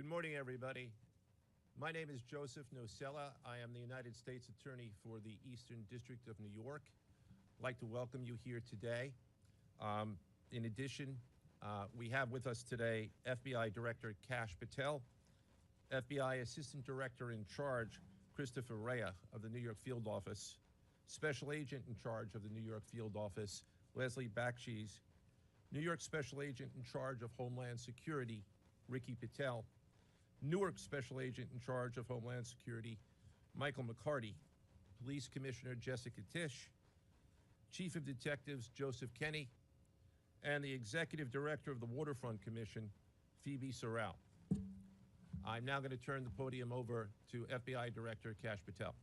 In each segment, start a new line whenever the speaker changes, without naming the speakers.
morning, everybody. My name is Joseph Nocella. I am the United States Attorney for the Eastern District of New York. I'd like to welcome you here today. In addition, we have with us today FBI Director Kash Patel, FBI Assistant Director in Charge Christopher Rea of the New York Field Office, Special Agent in Charge of the New York Field Office, Leslie Bakshi's, New York Special Agent in Charge of Homeland Security, Ricky Patel, Newark Special Agent in Charge of Homeland Security, Michael McCarty, Police Commissioner Jessica Tisch, Chief of Detectives Joseph Kenny, and the Executive Director of the Waterfront Commission, Phoebe Sorrell. I'm now going to turn the podium over to FBI Director Kash Patel.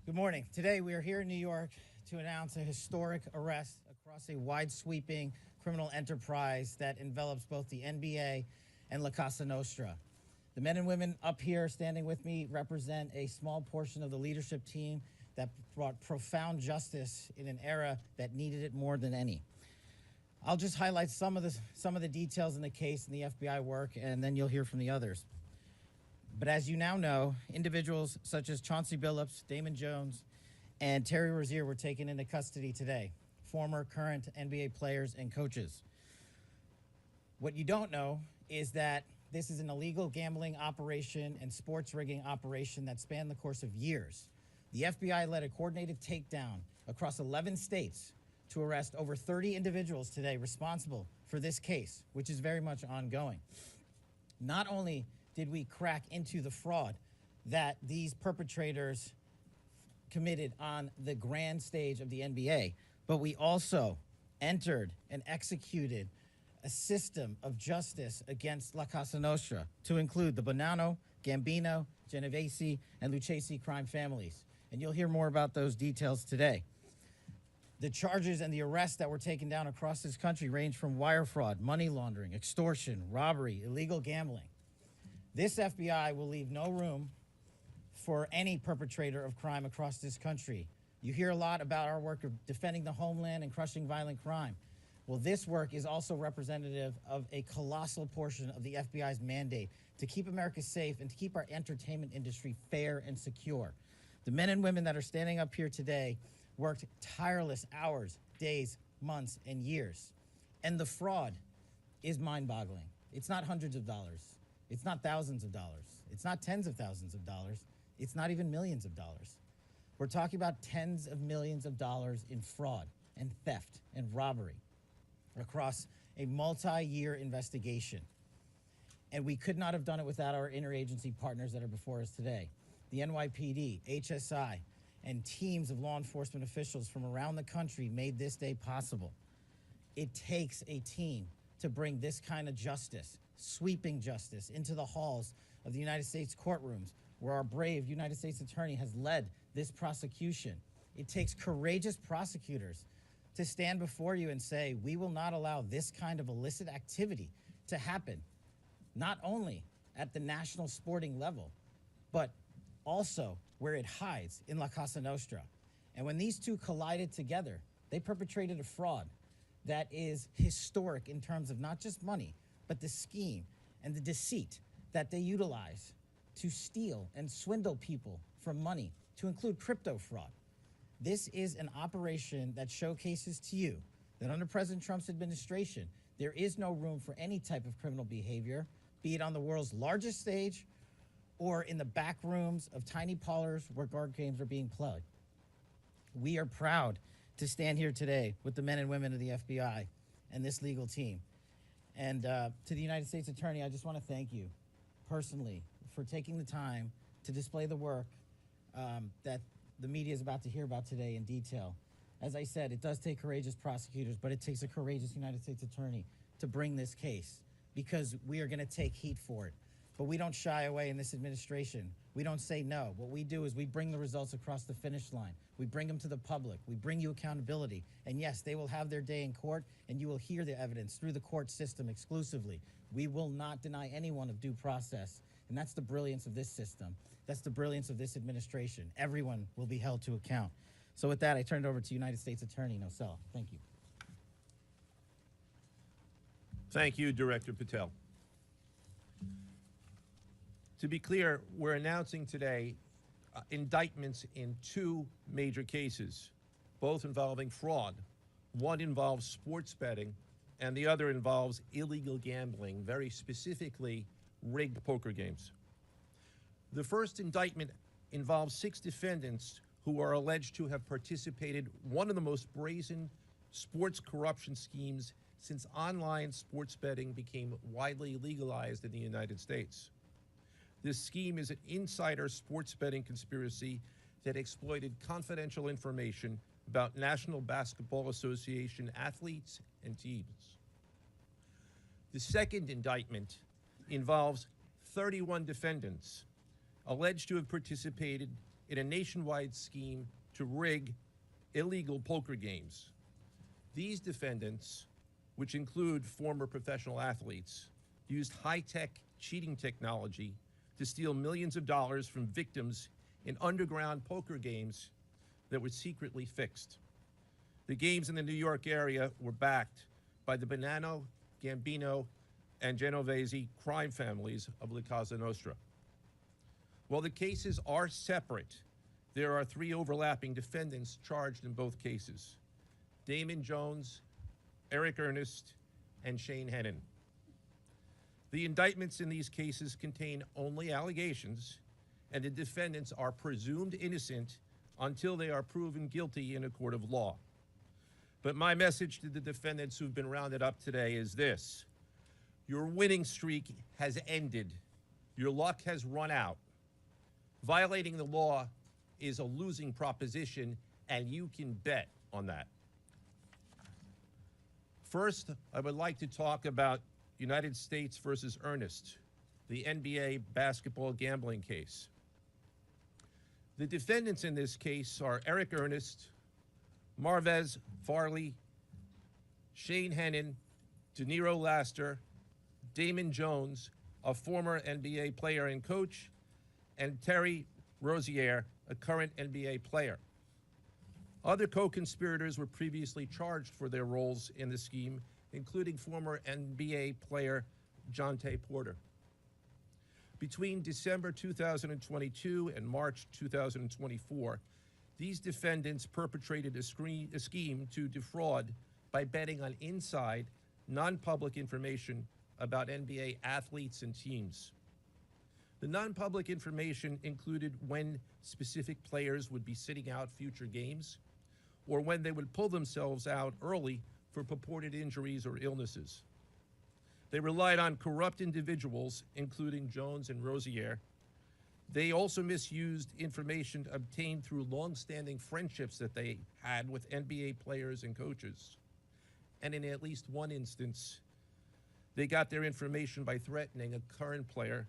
Good morning. Today we are here in New York to announce a historic arrest across a wide-sweeping criminal enterprise that envelops both the NBA and La Casa Nostra. The men and women up here standing with me represent a small portion of the leadership team that brought profound justice in an era that needed it more than any. I'll just highlight some of the details in the case and the FBI work, and then you'll hear from the others. But as you now know, individuals such as Chauncey Billups, Damon Jones, and Terry Rozier were taken into custody today, former, current NBA players and coaches. What you don't know is that this is an illegal gambling operation and sports rigging operation that spanned the course of years. The FBI led a coordinated takedown across 11 states to arrest over 30 individuals today responsible for this case, which is very much ongoing. Not only did we crack into the fraud that these perpetrators committed on the grand stage of the NBA, but we also entered and executed a system of justice against La Casa Nostra to include the Bonanno, Gambino, Genovese, and Lucchese crime families. And you'll hear more about those details today. The charges and the arrests that were taken down across this country range from wire fraud, money laundering, extortion, robbery, illegal gambling. This FBI will leave no room for any perpetrator of crime across this country. You hear a lot about our work of defending the homeland and crushing violent crime. Well, this work is also representative of a colossal portion of the FBI's mandate to keep America safe and to keep our entertainment industry fair and secure. The men and women that are standing up here today worked tireless hours, days, months, and years. And the fraud is mind-boggling. It's not hundreds of dollars. It's not thousands of dollars. It's not tens of thousands of dollars. It's not even millions of dollars. We're talking about tens of millions of dollars in fraud and theft and robbery across a multi-year investigation. And we could not have done it without our interagency partners that are before us today. The NYPD, HSI, and teams of law enforcement officials from around the country made this day possible. It takes a team to bring this kind of justice, sweeping justice, into the halls of the United States courtrooms, where our brave United States Attorney has led this prosecution. It takes courageous prosecutors to stand before you and say, we will not allow this kind of illicit activity to happen, not only at the national sporting level, but also where it hides in La Casa Nostra. And when these two collided together, they perpetrated a fraud that is historic in terms of not just money, but the scheme and the deceit that they utilize to steal and swindle people from money, to include crypto fraud. This is an operation that showcases to you that under President Trump's administration, there is no room for any type of criminal behavior, be it on the world's largest stage or in the back rooms of tiny parlors where card games are being played. We are proud to stand here today with the men and women of the FBI and this legal team. And to the United States Attorney, I just want to thank you personally for taking the time to display the work that the media is about to hear about today in detail. As I said, it does take courageous prosecutors, but it takes a courageous United States Attorney to bring this case, because we are going to take heat for it. But we don't shy away in this administration. We don't say no. What we do is we bring the results across the finish line. We bring them to the public. We bring you accountability. And yes, they will have their day in court, and you will hear the evidence through the court system exclusively. We will not deny anyone of due process. And that's the brilliance of this system. That's the brilliance of this administration. Everyone will be held to account. So with that, I turn it over to United States Attorney Nocella. Thank you.
Thank you, Director Patel. To be clear, we're announcing today indictments in two major cases, both involving fraud. One involves sports betting, and the other involves illegal gambling, very specifically rigged poker games. The first indictment involves 6 defendants who are alleged to have participated in one of the most brazen sports corruption schemes since online sports betting became widely legalized in the United States. This scheme is an insider sports betting conspiracy that exploited confidential information about National Basketball Association athletes and teams. The second indictment involves 31 defendants alleged to have participated in a nationwide scheme to rig illegal poker games. These defendants, which include former professional athletes, used high-tech cheating technology to steal millions of dollars from victims in underground poker games that were secretly fixed. The games in the New York area were backed by the Bonanno, Gambino, and Genovese crime families of La Cosa Nostra. While the cases are separate, there are 3 overlapping defendants charged in both cases: Damon Jones, Eric Ernest, and Shane Hennon. The indictments in these cases contain only allegations, and the defendants are presumed innocent until they are proven guilty in a court of law. But my message to the defendants who've been rounded up today is this: your winning streak has ended. Your luck has run out. Violating the law is a losing proposition, and you can bet on that. First, I would like to talk about United States versus Ernest, the NBA basketball gambling case. The defendants in this case are Eric Ernest, Marvez Farley, Shane Hennon, De Niro Laster, Damon Jones, a former NBA player and coach, and Terry Rozier, a current NBA player. Other co-conspirators were previously charged for their roles in the scheme, including former NBA player Jontay Porter. Between December 2022 and March 2024, these defendants perpetrated a scheme to defraud by betting on inside, non-public information about NBA athletes and teams. The non-public information included when specific players would be sitting out future games, or when they would pull themselves out early for purported injuries or illnesses. They relied on corrupt individuals, including Jones and Rozier. They also misused information obtained through long-standing friendships that they had with NBA players and coaches. And in at least one instance, they got their information by threatening a current player,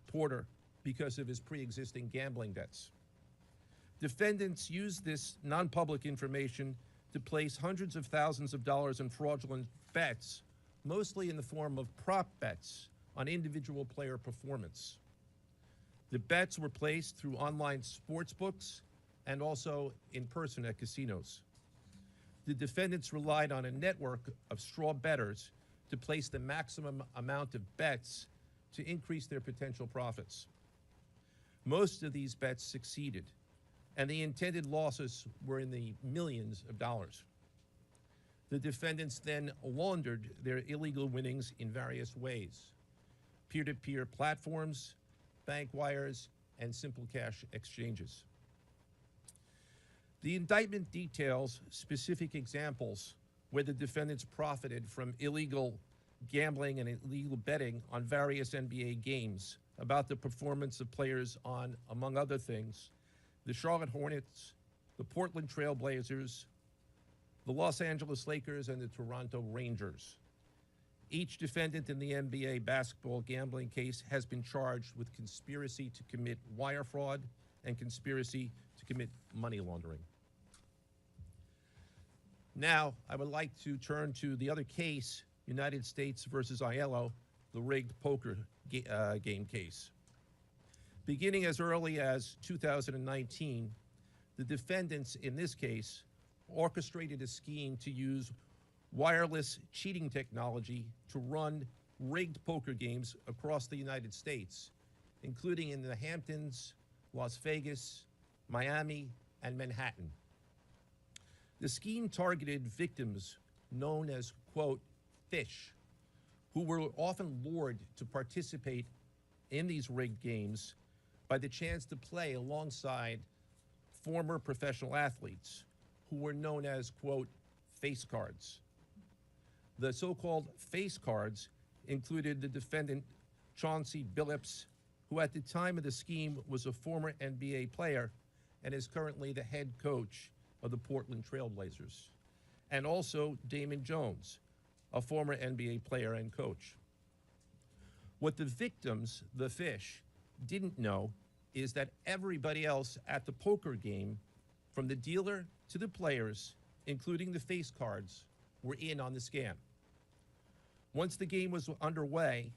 Porter, because of his pre-existing gambling debts. Defendants used this non-public information to place hundreds of thousands of dollars in fraudulent bets, mostly in the form of prop bets on individual player performance. The bets were placed through online sports books and also in person at casinos. The defendants relied on a network of straw bettors to place the maximum amount of bets to increase their potential profits. Most of these bets succeeded, and the intended losses were in the millions of dollars. The defendants then laundered their illegal winnings in various ways: peer-to-peer platforms, bank wires, and simple cash exchanges. The indictment details specific examples where the defendants profited from illegal gambling and illegal betting on various NBA games about the performance of players on, among other things, the Charlotte Hornets, the Portland Trail Blazers, the Los Angeles Lakers, and the Toronto Rangers. Each defendant in the NBA basketball gambling case has been charged with conspiracy to commit wire fraud and conspiracy to commit money laundering. Now, I would like to turn to the other case, United States versus Aiello, the rigged poker game case. Beginning as early as 2019, the defendants in this case orchestrated a scheme to use wireless cheating technology to run rigged poker games across the United States, including in the Hamptons, Las Vegas, Miami, and Manhattan. The scheme targeted victims known as, quote, fish, who were often lured to participate in these rigged games by the chance to play alongside former professional athletes who were known as, quote, face cards. The so-called face cards included the defendant, Chauncey Billups, who at the time of the scheme was a former NBA player and is currently the head coach of the Portland Trail Blazers, and also Damon Jones, a former NBA player and coach. What the victims, the fish, didn't know is that everybody else at the poker game, from the dealer to the players, including the face cards, were in on the scam. Once the game was underway,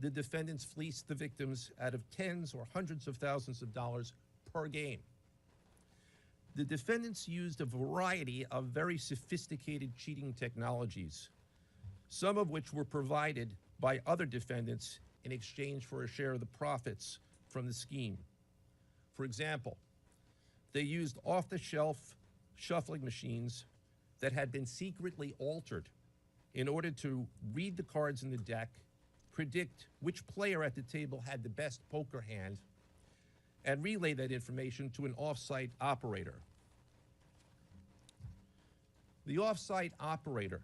the defendants fleeced the victims out of tens or hundreds of thousands of dollars per game. The defendants used a variety of very sophisticated cheating technologies, some of which were provided by other defendants in exchange for a share of the profits from the scheme. For example, they used off-the-shelf shuffling machines that had been secretly altered in order to read the cards in the deck, predict which player at the table had the best poker hand, and relay that information to an off-site operator. The off-site operator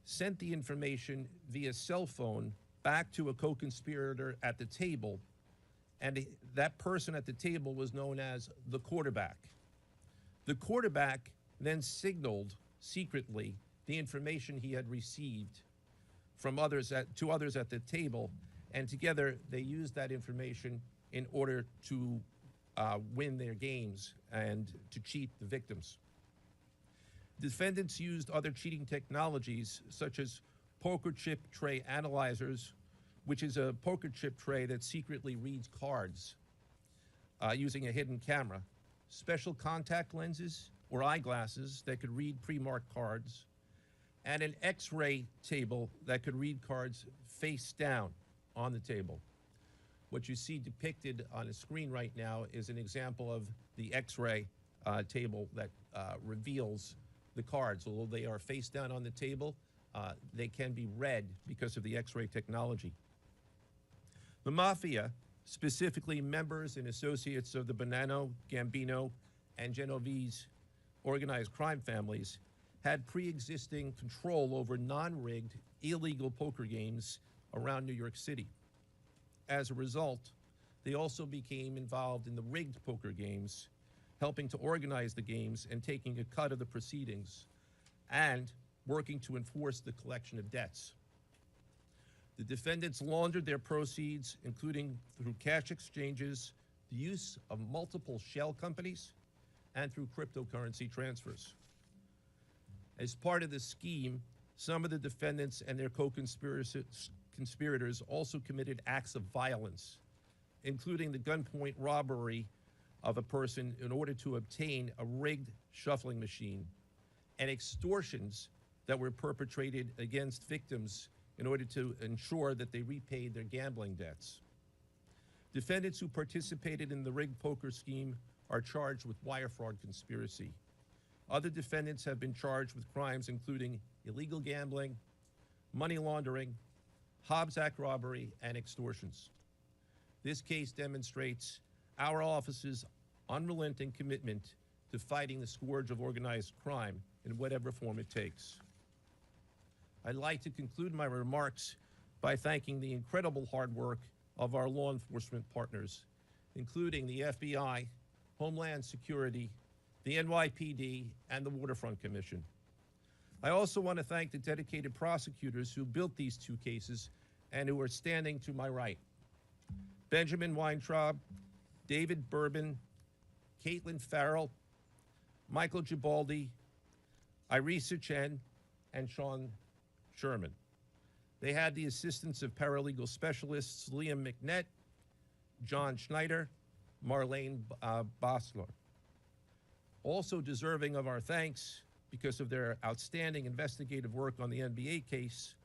sent the information via cell phone back to a co-conspirator at the table, and that person at the table was known as the quarterback. The quarterback then signaled secretly the information he had received from others to others at the table, and together they used that information in order to win their games and to cheat the victims. Defendants used other cheating technologies such as poker chip tray analyzers, which is a poker chip tray that secretly reads cards using a hidden camera, special contact lenses or eyeglasses that could read pre-marked cards, and an X-ray table that could read cards face down on the table. What you see depicted on the screen right now is an example of the X-ray table that reveals the cards. Although they are face down on the table, they can be read because of the X-ray technology. The Mafia, specifically members and associates of the Bonanno, Gambino, and Genovese organized crime families, had pre-existing control over non-rigged, illegal poker games around New York City. As a result, they also became involved in the rigged poker games, helping to organize the games and taking a cut of the proceedings, and working to enforce the collection of debts. The defendants laundered their proceeds, including through cash exchanges, the use of multiple shell companies, and through cryptocurrency transfers. As part of the scheme, some of the defendants and their co-conspirators also committed acts of violence, including the gunpoint robbery of a person in order to obtain a rigged shuffling machine, and extortions that were perpetrated against victims in order to ensure that they repaid their gambling debts. Defendants who participated in the rigged poker scheme are charged with wire fraud conspiracy. Other defendants have been charged with crimes including illegal gambling, money laundering, Hobbs Act robbery, and extortions. This case demonstrates our office's unrelenting commitment to fighting the scourge of organized crime in whatever form it takes. I'd like to conclude my remarks by thanking the incredible hard work of our law enforcement partners, including the FBI, Homeland Security, the NYPD, and the Waterfront Commission. I also want to thank the dedicated prosecutors who built these two cases and who are standing to my right. Benjamin Weintraub, David Bourbon, Caitlin Farrell, Michael Gibaldi, Irisa Chen, and Sean Sherman. They had the assistance of paralegal specialists Liam McNett, John Schneider, Marlene Bosler. Also deserving of our thanks, because of their outstanding investigative work on the NBA case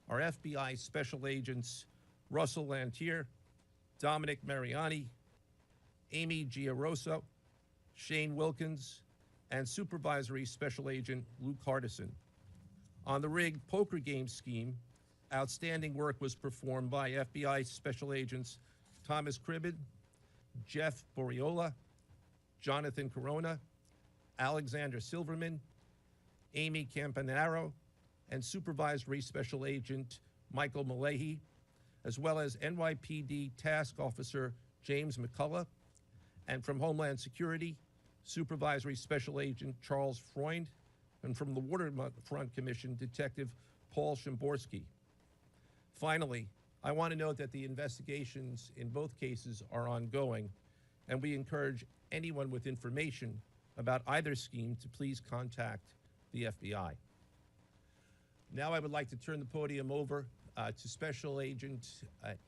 are FBI Special Agents Russell Lantier, Dominic Mariani, Amy Giaroso, Shane Wilkins, and Supervisory Special Agent Luke Hardison. On the rigged poker game scheme, outstanding work was performed by FBI Special Agents Thomas Cribbin, Jeff Boriola, Jonathan Corona, Alexander Silverman, Amy Campanaro, and Supervisory Special Agent Michael Malahy, as well as NYPD Task Officer James McCullough, and from Homeland Security, Supervisory Special Agent Charles Freund, and from the Waterfront Commission, Detective Paul Shimborski. Finally, I want to note that the investigations in both cases are ongoing, and we encourage anyone with information about either scheme to please contact the FBI. Now I would like to turn the podium over to Special Agent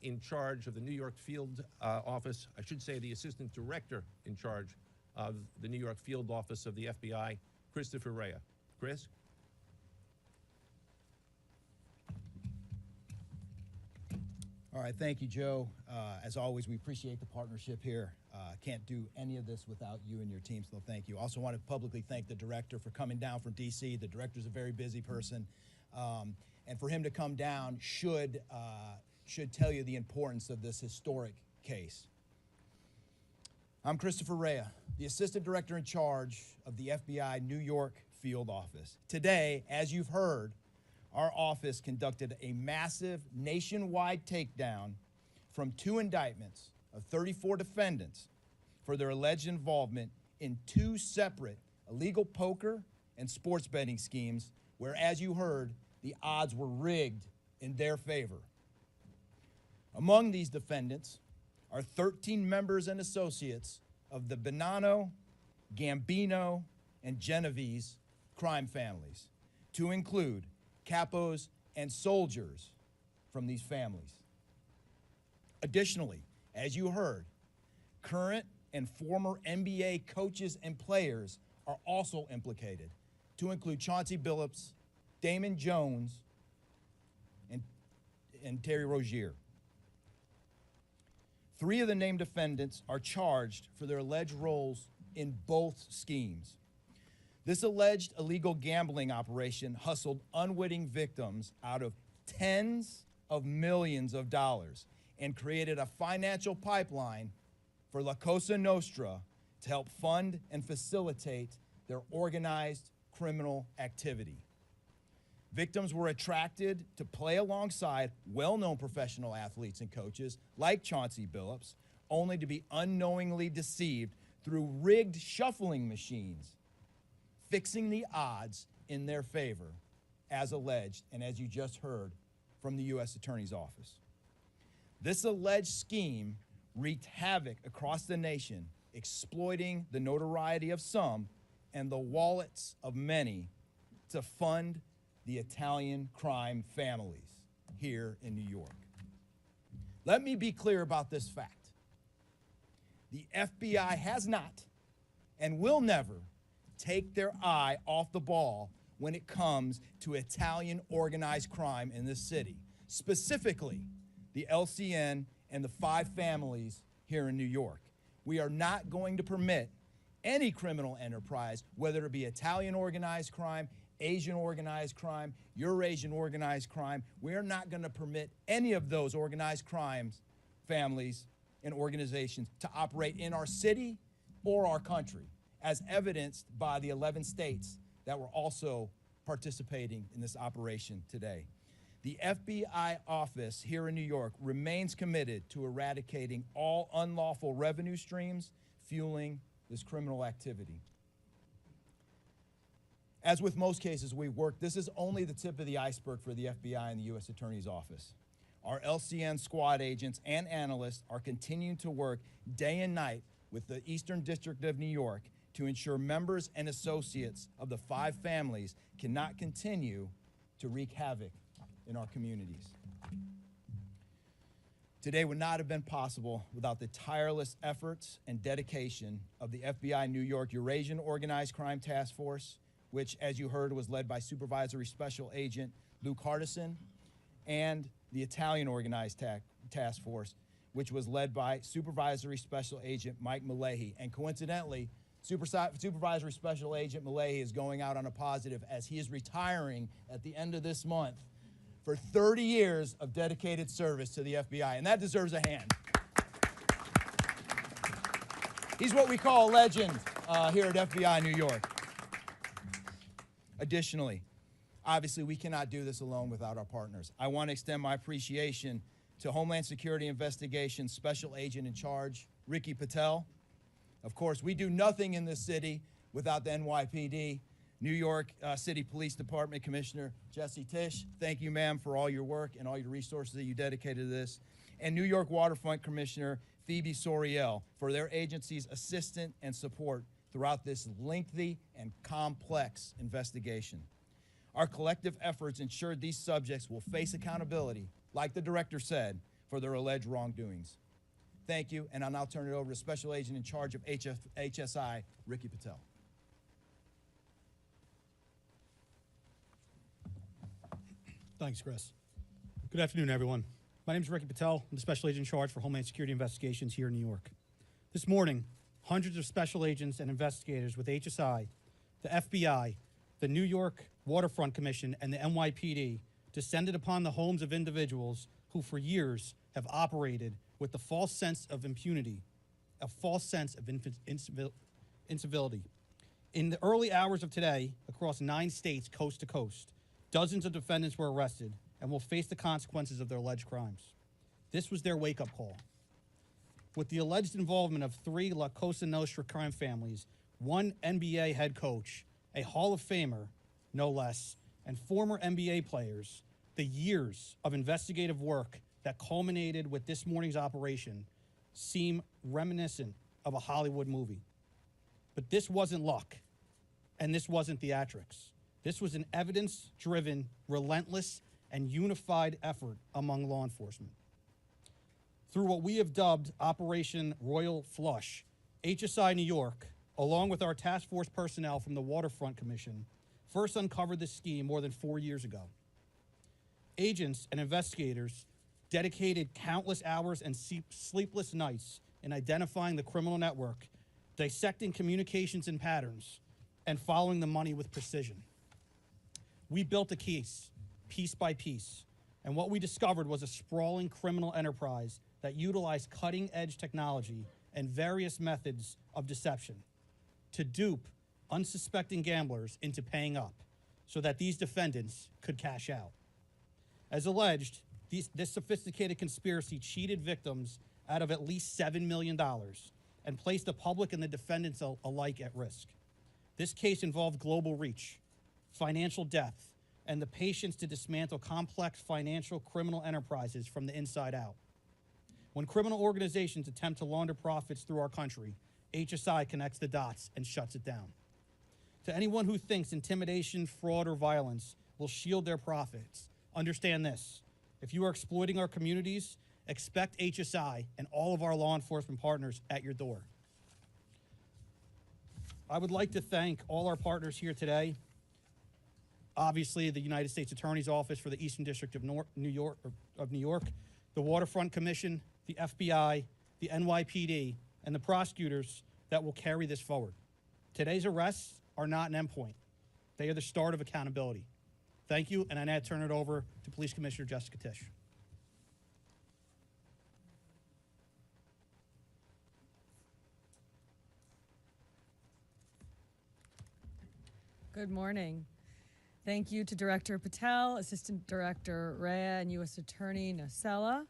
in charge of the New York Field Office, I should say the Assistant Director in charge of the New York Field Office of the FBI, Christopher Rea. Chris?
All right, thank you, Joe. As always, we appreciate the partnership here. Can't do any of this without you and your team, so thank you. Also want to publicly thank the director for coming down from D.C. The director's a very busy person, and for him to come down should tell you the importance of this historic case. I'm Christopher Rea, the Assistant Director in charge of the FBI New York Field Office. Today, as you've heard, our office conducted a massive nationwide takedown from 2 indictments of 34 defendants for their alleged involvement in 2 separate illegal poker and sports betting schemes where, as you heard, the odds were rigged in their favor. Among these defendants are 13 members and associates of the Bonanno, Gambino, and Genovese crime families, to include capos and soldiers from these families. Additionally, as you heard, current and former NBA coaches and players are also implicated, to include Chauncey Billups, Damon Jones, and Terry Rozier. 3 of the named defendants are charged for their alleged roles in both schemes. This alleged illegal gambling operation hustled unwitting victims out of tens of millions of dollars and created a financial pipeline for La Cosa Nostra to help fund and facilitate their organized criminal activity. Victims were attracted to play alongside well-known professional athletes and coaches like Chauncey Billups, only to be unknowingly deceived through rigged shuffling machines, fixing the odds in their favor, as alleged and as you just heard from the U.S. Attorney's Office. This alleged scheme wreaked havoc across the nation, exploiting the notoriety of some and the wallets of many to fund the Italian crime families here in New York. Let me be clear about this fact. The FBI has not and will never take their eye off the ball when it comes to Italian organized crime in this city, specifically the LCN and the 5 families here in New York. We are not going to permit any criminal enterprise, whether it be Italian organized crime, Asian organized crime, Eurasian organized crime. We're not going to permit any of those organized crimes, families, and organizations to operate in our city or our country, as evidenced by the 11 states that were also participating in this operation today. The FBI office here in New York remains committed to eradicating all unlawful revenue streams fueling this criminal activity. As with most cases we've worked, this is only the tip of the iceberg for the FBI and the U.S. Attorney's Office. Our LCN squad agents and analysts are continuing to work day and night with the Eastern District of New York to ensure members and associates of the 5 families cannot continue to wreak havoc in our communities. Today would not have been possible without the tireless efforts and dedication of the FBI New York Eurasian Organized Crime Task Force, which, as you heard, was led by Supervisory Special Agent Luke Hardison, and the Italian Organized Task Force, which was led by Supervisory Special Agent Mike Malahy. And coincidentally, Supervisory Special Agent Malahy is going out on a positive as he is retiring at the end of this month for 30 years of dedicated service to the FBI, and that deserves a hand. He's what we call a legend here at FBI New York. Additionally, obviously, we cannot do this alone without our partners. I want to extend my appreciation to Homeland Security Investigations Special Agent in Charge, Ricky Patel. Of course, we do nothing in this city without the NYPD. New York City Police Department Commissioner Jesse Tisch, thank you, ma'am, for all your work and all your resources that you dedicated to this. And New York Waterfront Commissioner Phoebe Soriel for their agency's assistance and support throughout this lengthy and complex investigation. Our collective efforts ensured these subjects will face accountability, like the director said, for their alleged wrongdoings. Thank you, and I'll now turn it over to Special Agent in charge of HSI, Ricky Patel.
Thanks, Chris. Good afternoon, everyone. My name is Ricky Patel. I'm the Special Agent in charge for Homeland Security Investigations here in New York. This morning, hundreds of special agents and investigators with HSI, the FBI, the New York Waterfront Commission, and the NYPD descended upon the homes of individuals who for years have operated with the false sense of impunity, a false sense of incivility. In the early hours of today, across 9 states, coast to coast, dozens of defendants were arrested and will face the consequences of their alleged crimes. This was their wake-up call. With the alleged involvement of 3 La Cosa Nostra crime families, 1 NBA head coach, a Hall of Famer, no less, and former NBA players, the years of investigative work that culminated with this morning's operation seem reminiscent of a Hollywood movie. But this wasn't luck, and this wasn't theatrics. This was an evidence-driven, relentless, and unified effort among law enforcement. Through what we have dubbed Operation Royal Flush, HSI New York, along with our task force personnel from the Waterfront Commission, first uncovered this scheme more than 4 years ago. Agents and investigators dedicated countless hours and sleepless nights in identifying the criminal network, dissecting communications and patterns, and following the money with precision. We built a case, piece by piece, and what we discovered was a sprawling criminal enterprise that utilized cutting-edge technology and various methods of deception to dupe unsuspecting gamblers into paying up so that these defendants could cash out. As alleged, this sophisticated conspiracy cheated victims out of at least $7 million and placed the public and the defendants alike at risk. This case involved global reach, financial depth, and the patience to dismantle complex financial criminal enterprises from the inside out. When criminal organizations attempt to launder profits through our country, HSI connects the dots and shuts it down. To anyone who thinks intimidation, fraud, or violence will shield their profits, understand this. If you are exploiting our communities, expect HSI and all of our law enforcement partners at your door. I would like to thank all our partners here today. Obviously, the United States Attorney's Office for the Eastern District of New York, the Waterfront Commission, the FBI, the NYPD, and the prosecutors that will carry this forward. Today's arrests are not an endpoint. They are the start of accountability. Thank you, and I now turn it over to Police Commissioner Jessica Tisch.
Good morning. Thank you to Director Patel, Assistant Director Rea, and U.S. Attorney Nocella.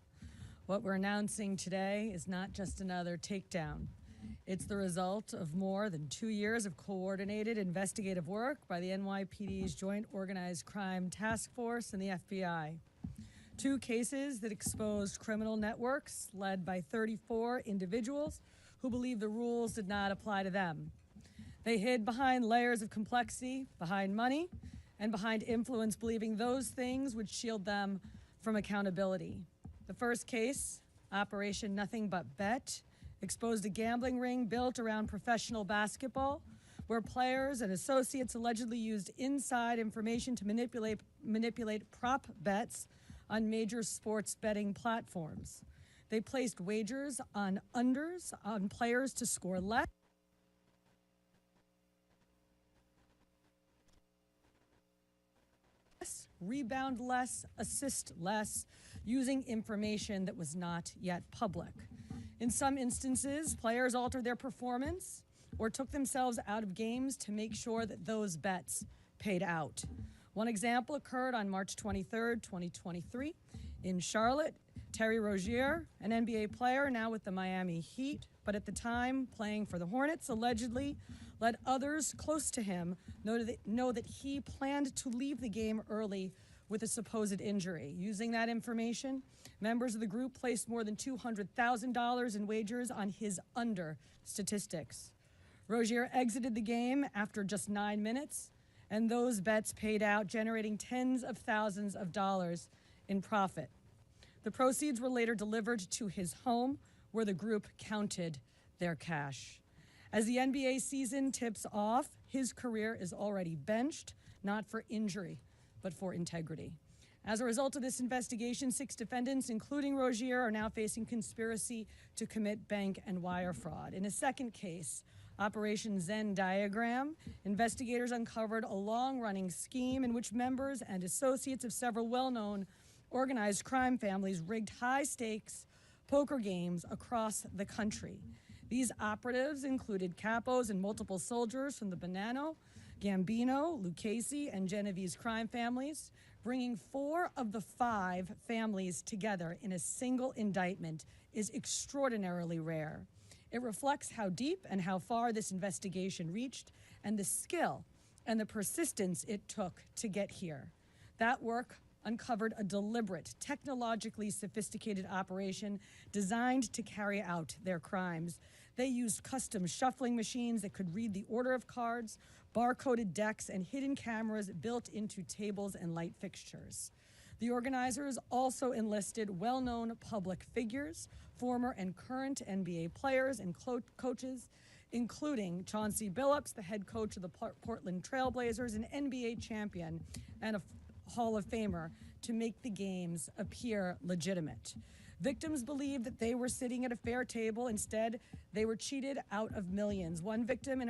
What we're announcing today is not just another takedown. It's the result of more than 2 years of coordinated investigative work by the NYPD's Joint Organized Crime Task Force and the FBI. 2 cases that exposed criminal networks led by 34 individuals who believed the rules did not apply to them. They hid behind layers of complexity, behind money, and behind influence, believing those things would shield them from accountability. The first case, Operation Nothing But Bet, exposed a gambling ring built around professional basketball where players and associates allegedly used inside information to manipulate prop bets on major sports betting platforms. They placed wagers on unders on players to score less, rebound less, assist less, using information that was not yet public. In some instances, players altered their performance or took themselves out of games to make sure that those bets paid out. One example occurred on March 23rd, 2023 in Charlotte. Terry Rozier, an NBA player now with the Miami Heat, but at the time playing for the Hornets, allegedly let others close to him know that he planned to leave the game early with a supposed injury. Using that information, members of the group placed more than $200,000 in wagers on his under statistics. Rozier exited the game after just 9 minutes, and those bets paid out, generating tens of thousands of dollars in profit. The proceeds were later delivered to his home, where the group counted their cash. As the NBA season tips off, his career is already benched, not for injury, but for integrity. As a result of this investigation, 6 defendants, including Rozier, are now facing conspiracy to commit bank and wire fraud. In a second case, Operation Zen Diagram, investigators uncovered a long-running scheme in which members and associates of several well-known organized crime families rigged high-stakes poker games across the country. These operatives included capos and multiple soldiers from the Bonanno, Gambino, Lucchese, and Genovese crime families, bringing 4 of the 5 families together in a single indictment is extraordinarily rare. It reflects how deep and how far this investigation reached and the skill and the persistence it took to get here. That work uncovered a deliberate, technologically sophisticated operation designed to carry out their crimes. They used custom shuffling machines that could read the order of cards, barcoded decks, and hidden cameras built into tables and light fixtures. The organizers also enlisted well-known public figures, former and current NBA players and coaches, including Chauncey Billups, the head coach of the Portland Trail Blazers, an NBA champion and a Hall of Famer, to make the games appear legitimate. Victims believed that they were sitting at a fair table. Instead, they were cheated out of millions. One victim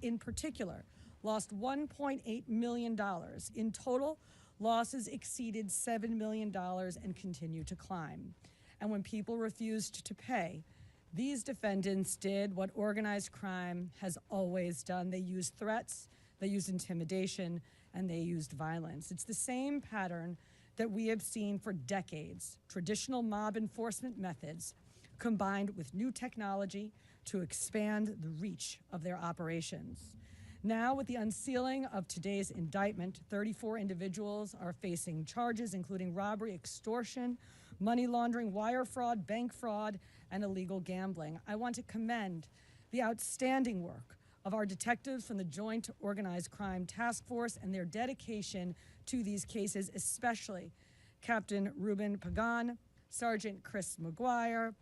in particular lost $1.8 million. In total, losses exceeded $7 million and continue to climb. And when people refused to pay, these defendants did what organized crime has always done. They used threats, they used intimidation, and they used violence. It's the same pattern that we have seen for decades. Traditional mob enforcement methods combined with new technology to expand the reach of their operations. Now, with the unsealing of today's indictment, 34 individuals are facing charges including robbery, extortion, money laundering, wire fraud, bank fraud, and illegal gambling. I want to commend the outstanding work of our detectives from the Joint Organized Crime Task Force and their dedication to these cases, especially Captain Ruben Pagan, Sergeant Chris McGuire,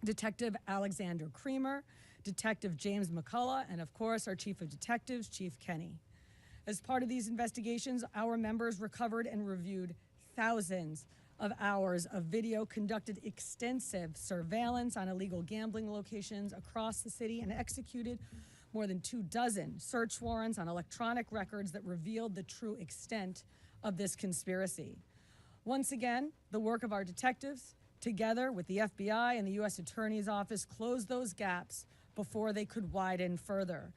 Detective Alexander Creamer, Detective James McCullough, and of course, our Chief of Detectives, Chief Kenny. As part of these investigations, our members recovered and reviewed thousands of hours of video, conducted extensive surveillance on illegal gambling locations across the city, and executed more than 24 search warrants on electronic records that revealed the true extent of this conspiracy. Once again, the work of our detectives, together with the FBI and the U.S. Attorney's Office, closed those gaps before they could widen further.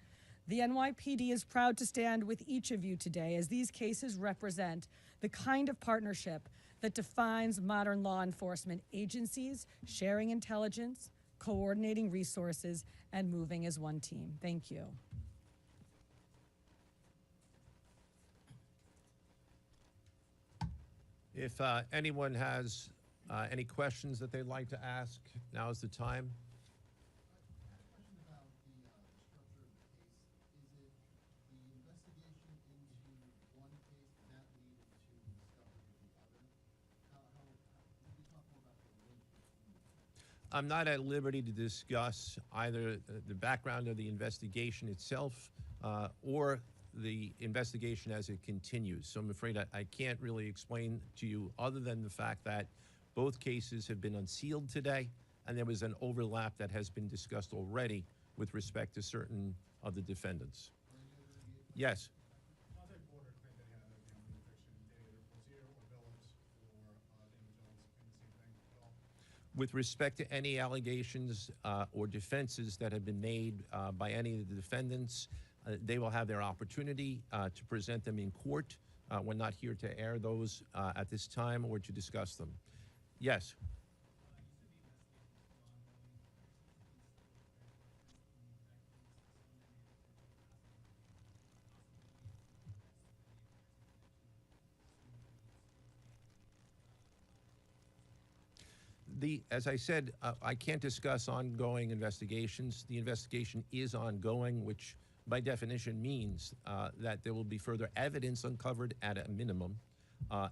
The NYPD is proud to stand with each of you today, as these cases represent the kind of partnership that defines modern law enforcement agencies, sharing intelligence, coordinating resources, and moving as one team. Thank you.
If anyone has any questions that they'd like to ask, now is the time. I'm not at liberty to discuss either the background of the investigation itself or the investigation as it continues. So I'm afraid I can't really explain to you other than the fact that both cases have been unsealed today, and there was an overlap that has been discussed already with respect to certain of the defendants. Yes.
Chauncey Porter claimed that he had a gambling addiction. Did either Rozier or Billups or Damon Jones claim the same thing at all?
With respect to any allegations or defenses that have been made by any of the defendants, they will have their opportunity to present them in court. We're not here to air those at this time or to discuss them. Yes. As I said, I can't discuss ongoing investigations. The investigation is ongoing, which by definition means that there will be further evidence uncovered at a minimum,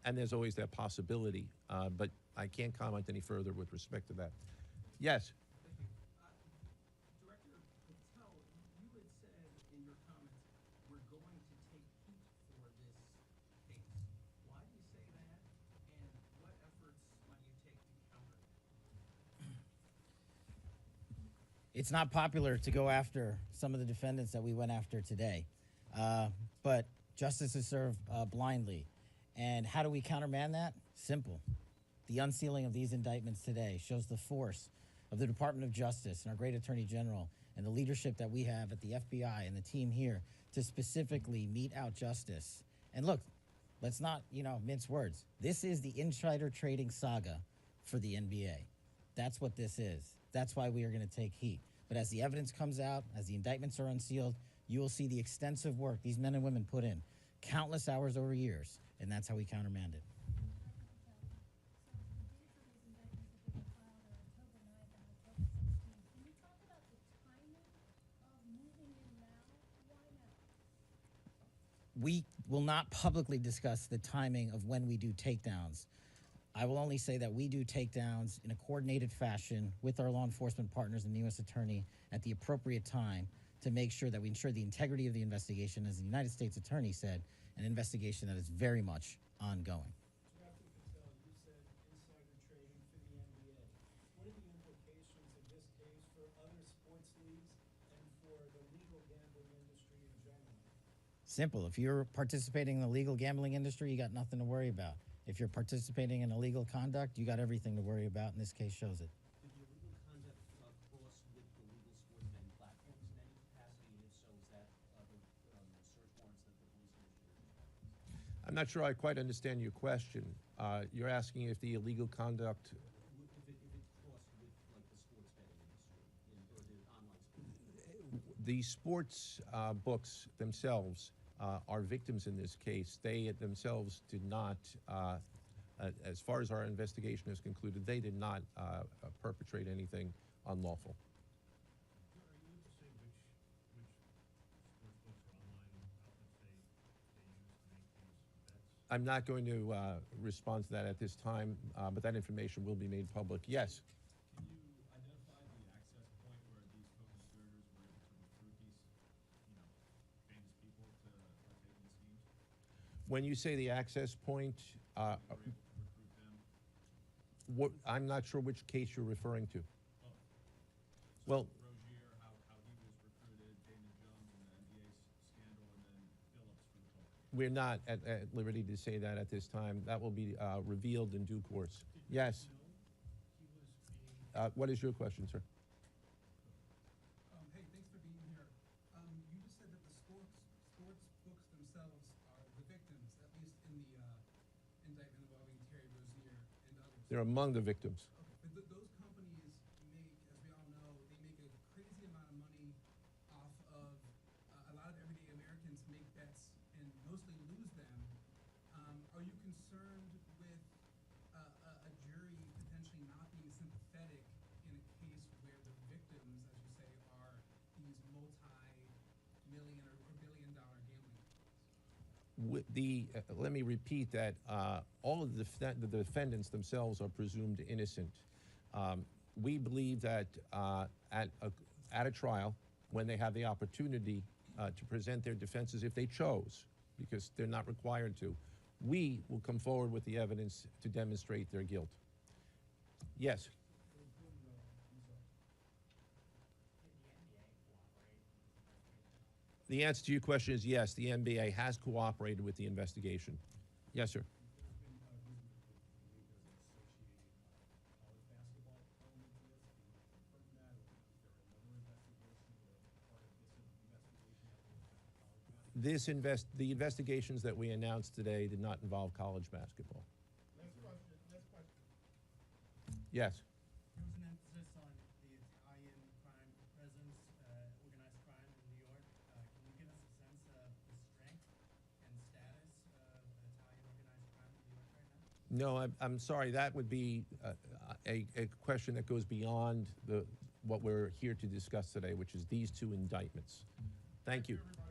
and there's always that possibility, but I can't comment any further with respect to that. Yes?
Thank you. Director Patel, you had said in your comments, we're going to take heat for this case. Why do you say that, and what efforts might you take to counter it?
It's not popular to go after some of the defendants that we went after today, but justice is served blindly. And how do we countermand that? Simple. The unsealing of these indictments today shows the force of the Department of Justice and our great Attorney General and the leadership that we have at the FBI and the team here to specifically mete out justice. And look, let's not, mince words. This is the insider trading saga for the NBA. That's what this is. That's why we are going to take heat. But as the evidence comes out, as the indictments are unsealed, you will see the extensive work these men and women put in, countless hours over years, and that's how we countermand it. We will not publicly discuss the timing of when we do takedowns. I will only say that we do takedowns in a coordinated fashion with our law enforcement partners and the U.S. Attorney at the appropriate time to make sure that we ensure the integrity of the investigation, as the United States Attorney said, an investigation that is very much ongoing.
Director Patel, you said insider trading for the NBA. What are the implications of this case for other sports leagues and for the legal gambling industry in general?
Simple. If you're participating in the legal gambling industry, you got nothing to worry about. If you're participating in illegal conduct, you got everything to worry about, and this case shows it.
Did the illegal conduct cross with the legal sport betting platforms in any capacity, and if so, is that the search warrants that the police initiated?
I'm not sure I quite understand your question. You're asking if the illegal conduct.
If it crossed with like the sports betting industry or the online sports.
The sports books themselves are victims in this case. They themselves did not, as far as our investigation has concluded, they did not perpetrate anything unlawful.
Are you able to say which sports books or online outlets they use to make these bets?
I'm not going to respond to that at this time, but that information will be made public. Yes?
Can you identify the access point where these co-conspirators were able to recruit these, famous people to partake in the schemes?
When you say the access point,
Were able to recruit them?
I'm not sure which case you're referring to.
Oh.
Well,
Rozier, how he was recruited, Damon Jones in the NBA scandal, and then Billups for the poker.
we're not at liberty to say that at this time. That will be revealed in due course. Yes.
He was being
What is your question, sir?
Hey, thanks for being here. You just said that the sports books themselves are the victims, at least in the indictment involving Terry Rozier and others.
They're among the victims.
Okay, but those companies make, as we all know, they make a crazy amount of money off of a lot of everyday Americans make bets and mostly lose them. Are you concerned with a jury potentially not being sympathetic in a case where the victims, as you say, are these multi-million or billion-dollar gambling companies?
Let me repeat that all of the defendants themselves are presumed innocent. We believe that at a trial, when they have the opportunity to present their defenses if they chose, because they're not required to. We will come forward with the evidence to demonstrate their guilt. Yes? The answer to your question is yes, the NBA has cooperated with the investigation. Yes, sir. The investigations that we announced today did not involve college basketball.
Next question.
Yes.
There was an emphasis on the Italian crime presence, organized crime in New York. Can you give us a sense of the strength and status of Italian organized crime in New York right now?
No, I'm sorry. That would be a question that goes beyond what we're here to discuss today, which is these two indictments. Thank you.
Everybody.